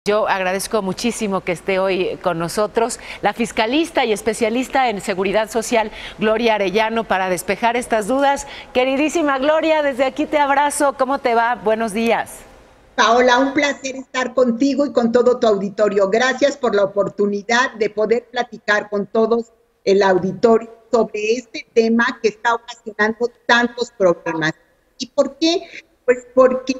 Yo agradezco muchísimo que esté hoy con nosotros la fiscalista y especialista en seguridad social, Gloria Arellano, para despejar estas dudas. Queridísima Gloria, desde aquí te abrazo. ¿Cómo te va? Buenos días. Paola, un placer estar contigo y con todo tu auditorio. Gracias por la oportunidad de poder platicar con todos el auditorio sobre este tema que está ocasionando tantos problemas. ¿Y por qué? Pues porque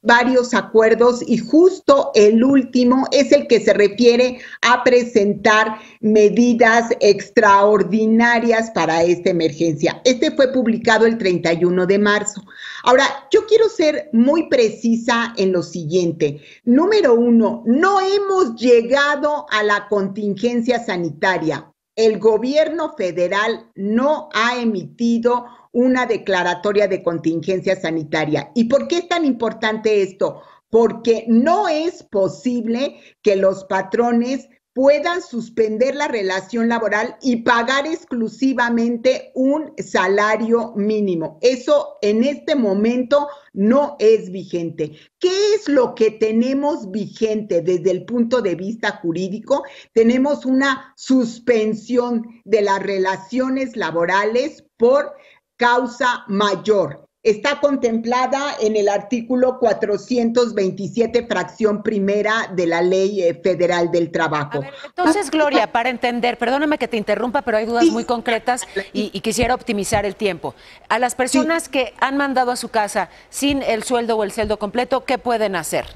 varios acuerdos y justo el último es el que se refiere a presentar medidas extraordinarias para esta emergencia. Este fue publicado el 31 de marzo. Ahora, yo quiero ser muy precisa en lo siguiente. Número uno, no hemos llegado a la contingencia sanitaria. El gobierno federal no ha emitido una declaratoria de contingencia sanitaria. ¿Y por qué es tan importante esto? Porque no es posible que los patrones puedan suspender la relación laboral y pagar exclusivamente un salario mínimo. Eso en este momento no es vigente. ¿Qué es lo que tenemos vigente desde el punto de vista jurídico? Tenemos una suspensión de las relaciones laborales por causa mayor. Está contemplada en el artículo 427, fracción primera de la Ley Federal del Trabajo. A ver, entonces, Gloria, para entender, perdóname que te interrumpa, pero hay dudas muy concretas y quisiera optimizar el tiempo. A las personas que han mandado a su casa sin el sueldo o el sueldo completo, ¿qué pueden hacer?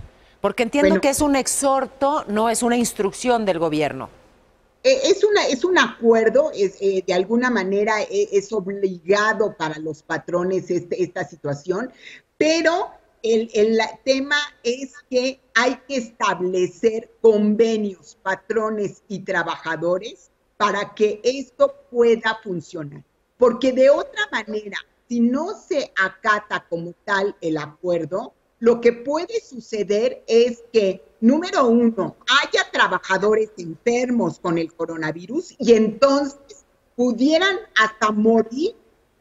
Porque entiendo que es un exhorto, no es una instrucción del gobierno. Es un acuerdo, de alguna manera es obligado para los patrones esta situación, pero el tema es que hay que establecer convenios, patrones y trabajadores para que esto pueda funcionar. Porque de otra manera, si no se acata como tal el acuerdo, lo que puede suceder es que, número uno, haya trabajadores enfermos con el coronavirus y entonces pudieran hasta morir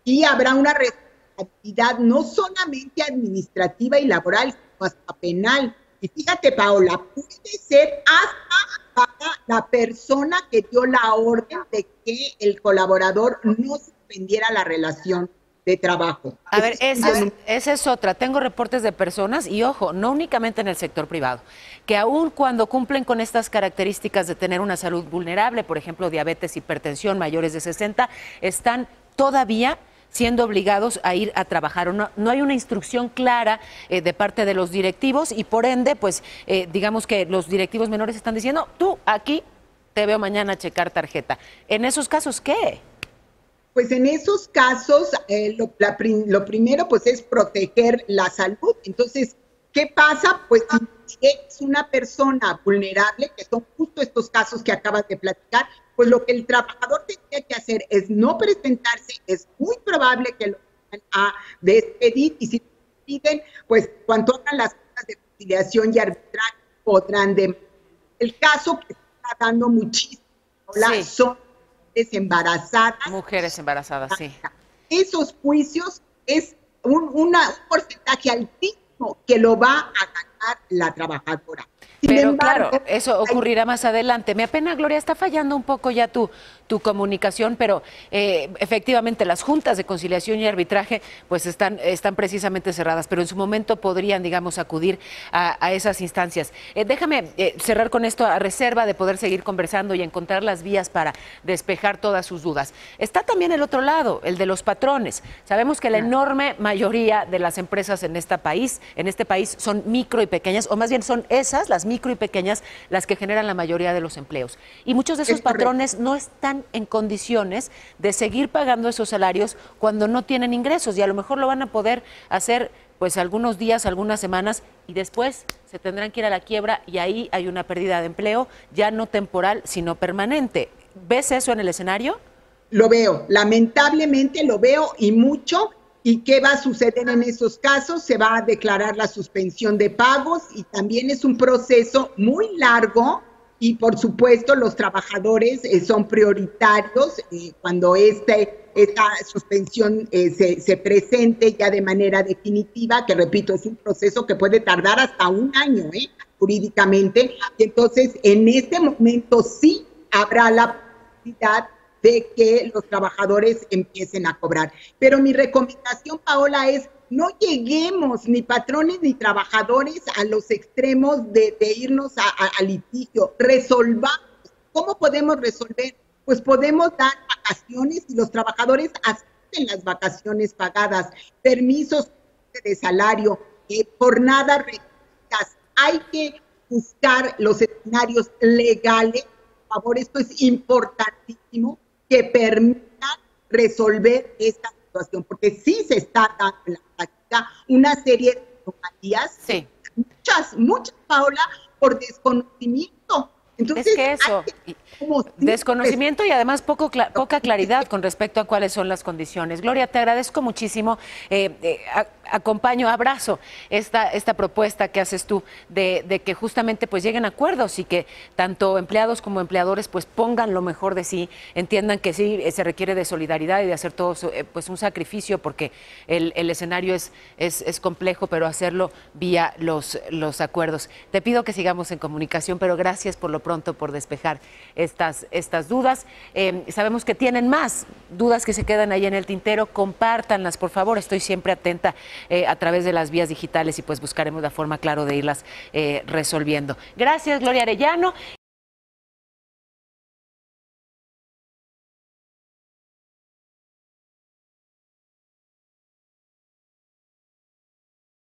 y habrá una responsabilidad no solamente administrativa y laboral, sino hasta penal. Y fíjate, Paola, puede ser hasta para la persona que dio la orden de que el colaborador no suspendiera la relación de trabajo. A ver, esa es otra. Tengo reportes de personas, y ojo, no únicamente en el sector privado, que aun cuando cumplen con estas características de tener una salud vulnerable, por ejemplo, diabetes, hipertensión, mayores de 60, están todavía siendo obligados a ir a trabajar. No hay una instrucción clara de parte de los directivos y por ende, pues, digamos que los directivos menores están diciendo, tú aquí te veo mañana a checar tarjeta. En esos casos, ¿qué? Pues en esos casos, lo primero pues es proteger la salud. Entonces, ¿qué pasa? Pues si es una persona vulnerable, que son justo estos casos que acabas de platicar, pues lo que el trabajador tendría que hacer es no presentarse, es muy probable que lo vayan a despedir y si piden, pues cuando hagan las cosas de conciliación y arbitraje podrán el caso que está dando muchísimo, sí, son embarazadas. Mujeres embarazadas, sí. Esos juicios es un porcentaje altísimo que lo va a ganar la trabajadora. Pero claro, eso ocurrirá más adelante. Me apena, Gloria, está fallando un poco ya tu comunicación, pero efectivamente las juntas de conciliación y arbitraje pues están precisamente cerradas, pero en su momento podrían, digamos, acudir a esas instancias. Déjame cerrar con esto a reserva de poder seguir conversando y encontrar las vías para despejar todas sus dudas. Está también el otro lado, el de los patrones. Sabemos que la enorme mayoría de las empresas en este país son micro y pequeñas, o más bien son esas, las micro y pequeñas, las que generan la mayoría de los empleos. Y muchos de esos patrones no están en condiciones de seguir pagando esos salarios cuando no tienen ingresos y a lo mejor lo van a poder hacer pues algunos días, algunas semanas y después se tendrán que ir a la quiebra y ahí hay una pérdida de empleo, ya no temporal, sino permanente. ¿Ves eso en el escenario? Lo veo, lamentablemente lo veo y mucho. ¿Y qué va a suceder en esos casos? Se va a declarar la suspensión de pagos y también es un proceso muy largo y por supuesto los trabajadores son prioritarios cuando esta suspensión se presente ya de manera definitiva, que repito, es un proceso que puede tardar hasta un año jurídicamente, y entonces en este momento sí habrá la posibilidad de que los trabajadores empiecen a cobrar. Pero mi recomendación, Paola, es no lleguemos ni patrones ni trabajadores a los extremos de irnos a litigio. Resolvamos. ¿Cómo podemos resolver? Pues podemos dar vacaciones y los trabajadores acepten las vacaciones pagadas, permisos de salario, jornadas reducidas. Hay que buscar los escenarios legales. Por favor, esto es importantísimo, que permitan resolver esta situación, porque sí se está dando en la práctica una serie de anomalías, sí. muchas, Paola, por desconocimiento. Entonces, es que eso, desconocimiento y además poca claridad con respecto a cuáles son las condiciones. Gloria, te agradezco muchísimo, acompaño, abrazo esta propuesta que haces tú de que justamente pues lleguen a acuerdos y que tanto empleados como empleadores pues pongan lo mejor de sí, entiendan que sí se requiere de solidaridad y de hacer todo pues un sacrificio porque el escenario es complejo, pero hacerlo vía los acuerdos. Te pido que sigamos en comunicación, pero gracias por lo pronto por despejar estas dudas. Sabemos que tienen más dudas que se quedan ahí en el tintero, compártanlas por favor, estoy siempre atenta a través de las vías digitales y pues buscaremos la forma, claro, de irlas resolviendo. Gracias, Gloria Arellano.